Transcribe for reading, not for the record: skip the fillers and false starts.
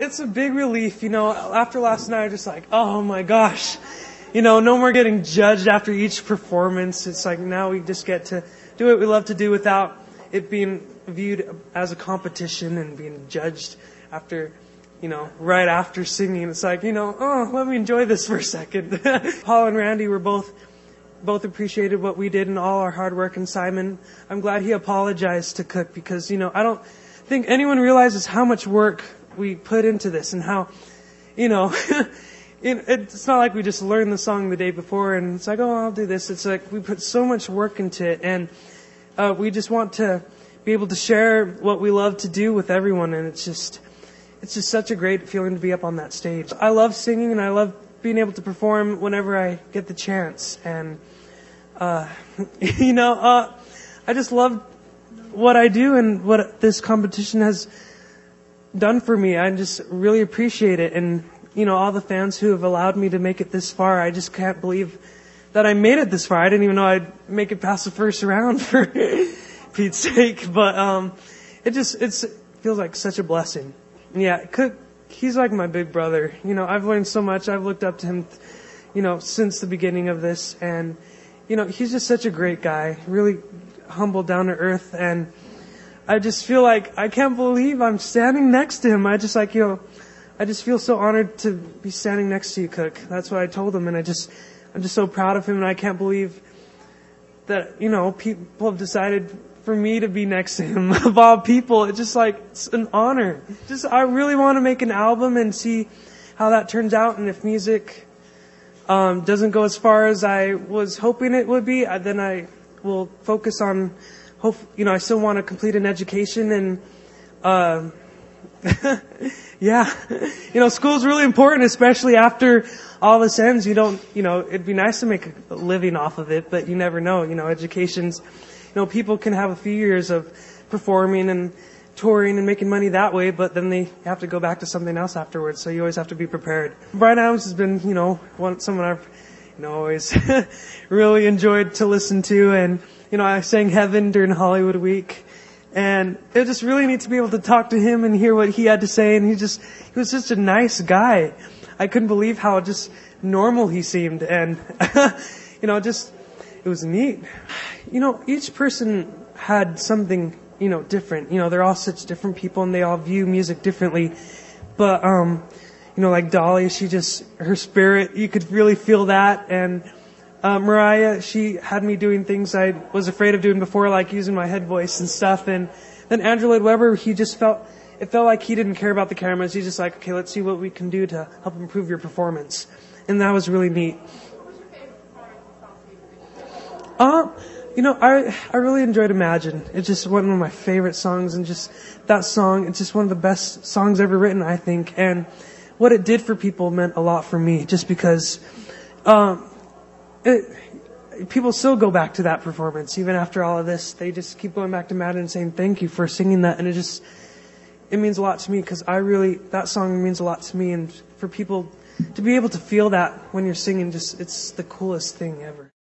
it's a big relief, after last night, just like, oh my gosh, no more getting judged after each performance. It's like now we just get to do what we love to do without it being viewed as a competition and being judged after, right after singing. It's like, oh, let me enjoy this for a second. Paul and Randy were both appreciated what we did and all our hard work. And Simon, I'm glad he apologized to Cook because, I don't think anyone realizes how much work we put into this and how, it's not like we just learned the song the day before and it's like, oh, I'll do this. It's like we put so much work into it, and we just want to be able to share what we love to do with everyone. And it's just such a great feeling to be up on that stage. I love singing and I love being able to perform whenever I get the chance. And, I just love what I do and what this competition has done for me. I just really appreciate it. And, all the fans who have allowed me to make it this far, I just can't believe that I made it this far. I didn't even know I'd make it past the first round for Pete's sake. But, it feels like such a blessing. Yeah, Cook, he's like my big brother. I've learned so much. I've looked up to him, since the beginning of this. And, he's just such a great guy, really humble, down to earth. And I just feel like I can't believe I'm standing next to him. I just feel so honored to be standing next to you, Cook. That's what I told him. And I'm just so proud of him. And I can't believe that, people have decided for me to be next to him. Of all people, it's an honor. I really want to make an album and see how that turns out. And if music doesn't go as far as I was hoping it would be, then I will focus on I still want to complete an education and yeah, school's really important, especially after all this ends. It'd be nice to make a living off of it, but you never know. Education's, people can have a few years of performing and touring and making money that way, but then they have to go back to something else afterwards. So you always have to be prepared. Brian Adams has been, someone I've, always really enjoyed to listen to. And, I sang Heaven during Hollywood Week. And it just really neat to be able to talk to him and hear what he had to say. And he was just a nice guy. I couldn't believe how just normal he seemed. And, it was neat. Each person had something, different. They're all such different people and they all view music differently. But, like Dolly, her spirit, you could really feel that. And, Mariah, she had me doing things I was afraid of doing before, like using my head voice and stuff. And then Andrew Lloyd Webber, it felt like he didn't care about the cameras. He's just like, okay, let's see what we can do to help improve your performance. And that was really neat. I really enjoyed Imagine. It's just one of my favorite songs, and just that song, it's just one of the best songs ever written, I think. And what it did for people meant a lot for me, just because, people still go back to that performance. Even after all of this, they just keep going back to Madden and saying thank you for singing that. And it means a lot to me because that song means a lot to me. And for people to be able to feel that when you're singing, it's the coolest thing ever.